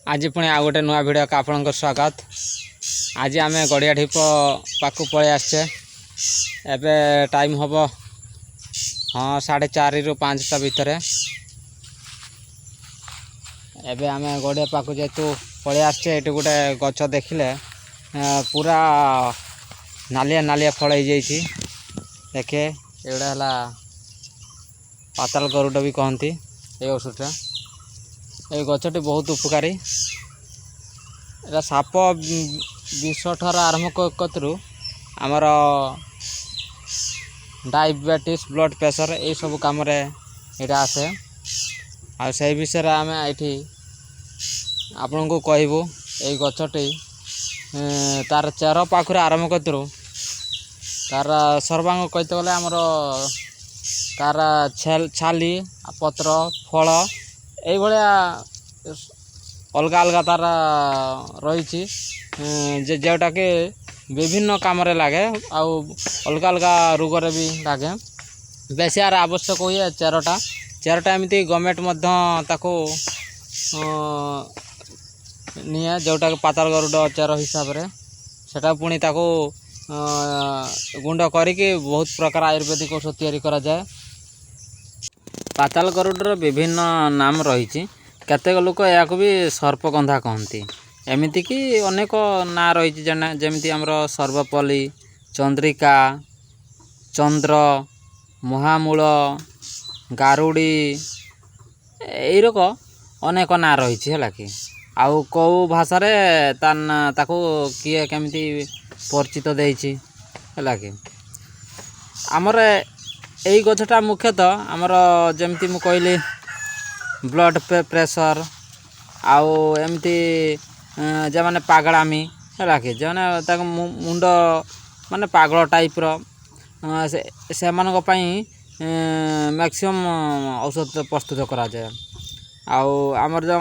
आज पुणी आ गोटे नुआ भिडियो का आपन स्वागत। आज आम गड़िया ढीप पाक पलि आसचे। एबे टाइम हम हाँ 4:30 ରୁ 5टा भितर। एबे आम गड़िया पाक जेतु पलि आसचे ये गोटे गच देखिले पूरा नालिया नालिया फल हो जाइए। देखे एगुड़ा है पाताल गरुड़ भी कहती ये औषधटा। ये गचटी बहुत उपकारी। एटा साप विष ठार आरंभ कतु आमर डायबिटीज ब्लड प्रेशर ये सब कम यहाँ आसे। आ से विषय आम ये आपण को कहबू ये गचटी तार चेर पाखुर आरंभ कतु तार सर्वांग कहते गले आमर तार छाली पत्र फल ये अलग अलग तार रही जोटा कि विभिन्न कम लगे आउ अलग अलग रोगर भी लगे। बेस यार आवश्यक हुए चेरटा एमती गवर्नमेंट निए जोटा कि पाताल गरुड़ चेर हिसाब से सेटा पुणी ताको गुंड करिके बहुत प्रकार आयुर्वेदिक औषध तैयारी करा जाए। पाताल गरुड़ विभिन्न नाम रही। केतेक लोक या भी सर्पगंधा कहती। एमती कि अनेक ना रही जमी आमर सर्वपल्ली चंद्रिका चंद्र महामूल गारुड़ी यक अनेक ना रही है कि आउ कौ भाषा ताकू किए केमती परिचित देछि है कि आमर यही गछटा मुख्यतः आमर जमती मु कहली ब्लड प्रेशर आउ एमती जे माने पागड़ामी है कि जे माने मुंड माने पागल टाइप से मैक्सिमम औषध प्रस्तुत करा जाए। आउ आमर जो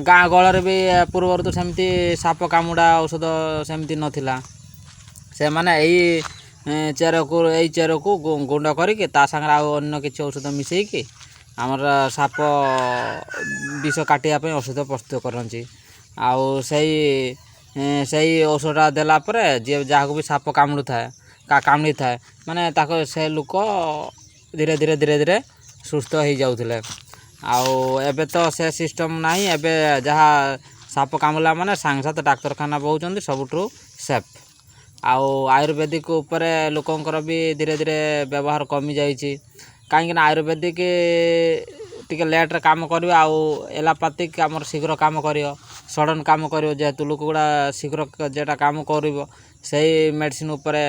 गाँ गहल भी पूर्वर तो सेमती साप कामुड़ा औषध सेमती नथिला। से माने यही चेर को गुंड करके ता सागर अन्य किसी औषध मिसेकी आमर साप विष काटिया औषध प्रस्तुत करछी। आउ सही औषधटा देला परे जे जहाँ भी साप कामुड़ थाए कामुड़ी थाए माने ताको से लोक धीरे धीरे धीरे धीरे सुस्थ हो जाउथिले। आउ एबे तो से सिस्टम नहीं। एबे जहाँ साप कामुला माने सांगसात डाक्तरखाना बहुचंदी सबुठू सेफ। आउ आयुर्वेदिक उपरे लोकंकर भी धीरे धीरे व्यवहार कमी जाइए। कहीं आयुर्वेदिक टिके लेट्रे काम कर एलोपैथिक आमर शीघ्र काम कर सडन काम कर जेहेतु लोक गुड़ा शीघ्र जेटा काम कर से मेडिसिन उपरे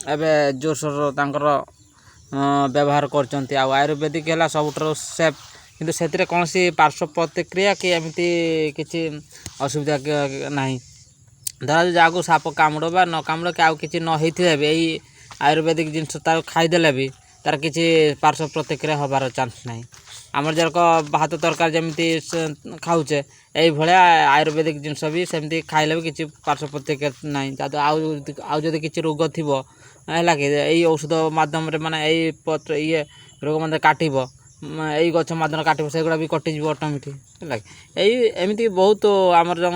एबे जोरसोर तांकर व्यवहार करचंती। आयुर्वेदिक है सबुठार सेफ किंतु से कौन सी पार्श्व प्रतिक्रिया कि एमती किसी असुविधा नहीं। धर जहाँ साप कामुड़ बा न कामुड़ कि किसी न होते यही आयुर्वेदिक जिनस तार खाईदे भी तार किसी पार्श्व प्रतिक्रिया हबार चान्स नहीं। आमर जरक भात तरकारी जमी खाऊचे यही भाया आयुर्वेदिक जिनस भी सेमती खाइले भी किसी पार्श्व प्रतिक्रिया नहीं। आदि किसी रोग थी है कि यही औषध मध्यम माने यही पत्र ये रोग मतलब काटब यही गछ मध्यम काटब से गुड़ा भी कटिज ऑटोमेटिक है। यही एमती बहुत आमर जो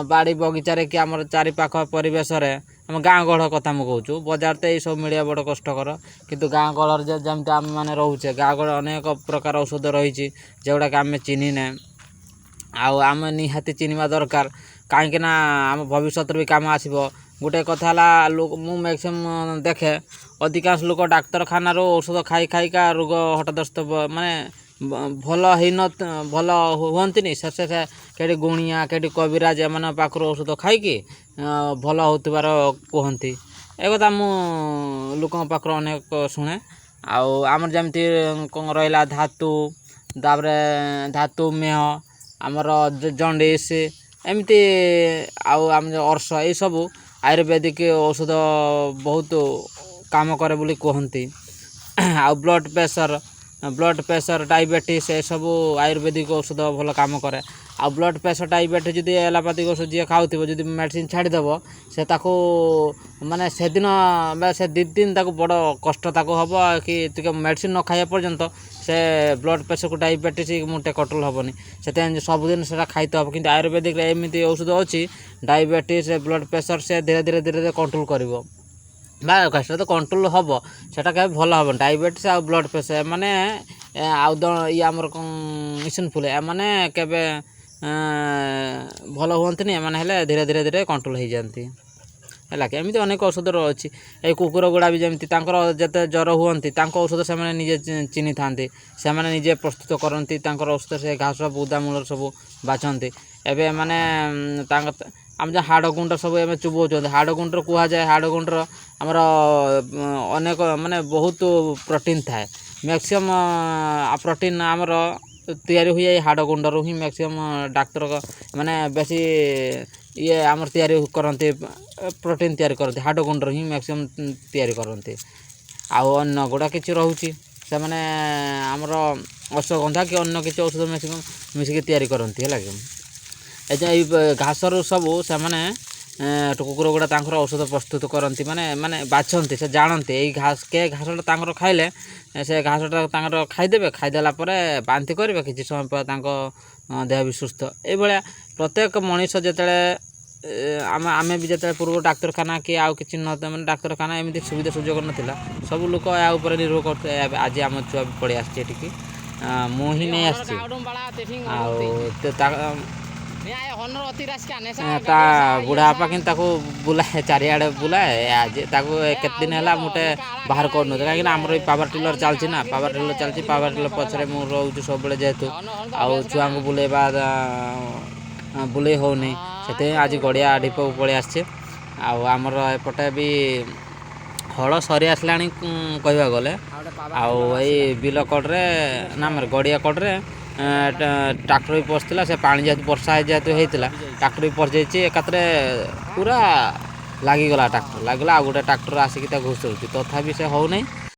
बाड़ी बगीचारे कि आमर चारि पाख परिवेश आम गाँ गहल कथा मुझे कहूँ बजार तो यही सब मिलिया बड़ कष्टर किंतु गाँ गहल जमी आम मैंने रोचे गाँ गहल अनेक प्रकार औषध रही जोड़ा कि आम चिन्हने आम निहाती चिन्हवा दरकार कहीं आम भविष्य भी कम आसो। गोटे कथा लोक मु मैक्सिमम देखे अधिकांश लोक डाक्तरखाना औषध खाई खाइका रोग हठादस्त माने भल भल हुंती से कहीं गुणिया कहीं कविराज एम पाखर औषध खाइकी भल होबार कहती। एक कथा मु लोक पाखर अनेक शुणे। आमर जमती कौन रहा धातु तापर धातु मेह आमर जंडिस एमती आम अर्श ये सब आयुर्वेदिक औषध बहुत काम करे बोली कहती। आ blood pressure blood pressure diabetes ଏସବୁ ଆୟୁର୍ବେଦିକ ଔଷଧ ଭଲ କାମ କରେ। ଆଉ ବ୍ଲଡ଼ ପ୍ରେସର ଡାଇବେଟିସ୍ ଯଦି ଏଲୋପାଥିକ ଔଷଧ ଯିଏ ଖାଉଥିବ ଯଦି ମେଡ଼ିସିନ ଛାଡ଼ିଦେବ ସେ ତାକୁ ମାନେ ସେଦିନ ବା ସେ 2 ଦିନ ତାକୁ ବଡ଼ କଷ୍ଟ ତାକୁ ହେବ କି ଟିକେ ମେଡ଼ିସିନ ନ ଖାଇବା ପର୍ଯ୍ୟନ୍ତ ସେ ବ୍ଲଡ଼ ପ୍ରେସରକୁ ଡାଇବେଟିସ୍ ମୁଟେ କଣ୍ଟ୍ରୋଲ ହେବନି। ସେଥିପାଇଁ ସବୁଦିନ ସେଟା ଖାଇତେ ହେବ। କିନ୍ତୁ ଆୟୁର୍ବେଦିକରେ ଏମିତି ଔଷଧ ଅଛି ଡାଇବେଟିସ୍ ବ୍ଲଡ଼ ପ୍ରେସର ସେ ଧୀରେ ଧୀରେ କଣ୍ଟ୍ରୋଲ କରିବ ବା ସେଟା ତ କଣ୍ଟ୍ରୋଲ ହେବ, ସେଟା କେବେ ଭଲ ହେବ। ଡାଇବେଟିସ୍ ଆଉ ବ୍ଲଡ଼ ପ୍ରେସର ଏମାନେ ଆଉ ଇଏ ଆମର ଇସନଫୁଲ ଏମାନେ କେବେ ଭଲ ହୁଅନ୍ତିନି। ଏମାନେ ହେଲେ ଧୀରେ ଧୀରେ କଣ୍ଟ୍ରୋଲ ହେଇଯାଆନ୍ତି ହେଲା କି। ଏମିତି ଅନେକ ଔଷଧ ଅଛି। ଏଇ କୁକୁର ଗୁଡ଼ା ବି ଯେମିତି ତାଙ୍କର ଯେତେ ଜ୍ୱର ହୁଅନ୍ତି ତାଙ୍କ ଔଷଧ ସେମାନେ ନିଜେ ଚିହ୍ନିଥାନ୍ତି, ସେମାନେ ନିଜେ ପ୍ରସ୍ତୁତ କରନ୍ତି ତାଙ୍କର ଔଷଧ। ସେ ଘାସ ବୁଦାମୂଳ ସବୁ ବାଛନ୍ତି। ଏବେ ମାନେ ତାଙ୍କ ଆମେ ଯେଉଁ ହାଡ଼ଗୁଣ୍ଡ ସବୁ ଏବେ ଚୁବଉଛନ୍ତି, ହାଡ଼ଗୁଣ୍ଡର କୁହାଯାଏ ହାଡ଼ଗୁଣ୍ଡର ଆମର ଅନେକ ମାନେ ବହୁତ ପ୍ରୋଟିନ୍ ଥାଏ। ମ୍ୟାକ୍ସିମମ୍ ପ୍ରୋଟିନ୍ ଆମର ତିଆରି ହୁଏ ଏଇ ହାଡ଼ଗୁଣ୍ଡରୁ ହିଁ। ମ୍ୟାକ୍ସିମମ୍ ଡାକ୍ତର ମାନେ ବେଶୀ ଇଏ ଆମର ତିଆରି କରନ୍ତି, ପ୍ରୋଟିନ୍ ତିଆରି କରନ୍ତି ହାଡ଼ଗୁଣ୍ଡରୁ ହିଁ ମ୍ୟାକ୍ସିମମ୍ ତିଆରି କରନ୍ତି। ଆଉ ଅନ୍ୟ ଗୁଡ଼ା କିଛି ରହୁଛି ସେମାନେ ଆମର ଅଶ୍ୱଗନ୍ଧା କି ଅନ୍ୟ କିଛି ଔଷଧ ମିଶିକି ତିଆରି କରନ୍ତି ହେଲା କି। ଏଇ ଘାସରୁ ସବୁ ସେମାନେ କୁକୁର ଗୁଡ଼ା ତାଙ୍କର ଔଷଧ ପ୍ରସ୍ତୁତ କରନ୍ତି, ମାନେ ବାଛନ୍ତି। ସେ ଜାଣନ୍ତି ଏଇ ଘାସଟା ତାଙ୍କର ଖାଇଲେ ସେ ଘାସଟା ତାଙ୍କର ଖାଇଦେବେ, ଖାଇଦେଲା ପରେ ବାନ୍ତି କରିବେ, କିଛି ସମୟ ପରେ ତାଙ୍କ ଦେହ ବି ସୁସ୍ଥ। ଏଇଭଳିଆ ପ୍ରତ୍ୟେକ ମଣିଷ ଯେତେବେଳେ ଆମେ ବି ଯେତେବେଳେ ପୂର୍ବରୁ ଡାକ୍ତରଖାନା କି ଆଉ କିଛି ମାନେ ଡାକ୍ତରଖାନା ଏମିତି ସୁବିଧା ସୁଯୋଗ ନଥିଲା, ସବୁ ଲୋକ ଏହା ଉପରେ ନିର୍ଭର କରୁଥିଲେ। ଆଜି ଆମ ଛୁଆ ବି ପଳେଇ ଆସିଛି ଏଠିକି, ମୁଁ ହିଁ ନେଇ ଆସିଛି। ଆଉ ତା ବୁଢ଼ା ବାପା କିନ୍ତୁ ତାକୁ ବୁଲାଏ, ଚାରିଆଡ଼େ ବୁଲାଏ। ଆଜି ତାକୁ କେତେ ଦିନ ହେଲା ମୁଟେ ବାହାର କରୁନଥିଲି, କାହିଁକିନା ଆମର ଏଇ ପାୱାର ଟିଲର ଚାଲିଛି ନା, ପାୱାର ଟିଲର ପଛରେ ମୁଁ ରହୁଛି ସବୁବେଳେ ଯେହେତୁ, ଆଉ ଛୁଆଙ୍କୁ ବୁଲେଇ ହେଉନି। ସେଥିପାଇଁ ଆଜି ଗଡ଼ିଆ ଢିପକୁ ପଳେଇ ଆସିছে। ଆଉ ଆମର ଏପଟେ ବି ହଳ ସରି ଆସିଲାଣି କହିବାକୁ ଗଲେ। ଆଉ ଏଇ ବିଲ କଡ଼ରେ ନା ଆମର ଗଡ଼ିଆ କଡ଼ରେ ଟ୍ରାକ୍ଟର ବି ପଶିଥିଲା। ସେ ପାଣି ଯେହେତୁ ବର୍ଷା ଯେହେତୁ ହେଇଥିଲା ଟ୍ରାକ୍ଟର ବି ପଶିଯାଇଛି, ଏକାଥରେ ପୁରା ଲାଗିଗଲା। ଟ୍ରାକ୍ଟର ଲାଗିଗଲା, ଆଉ ଗୋଟେ ଟ୍ରାକ୍ଟର ଆସିକି ତାକୁ ଘୁଷଉଛି, ତଥାପି ସେ ହେଉନାହିଁ।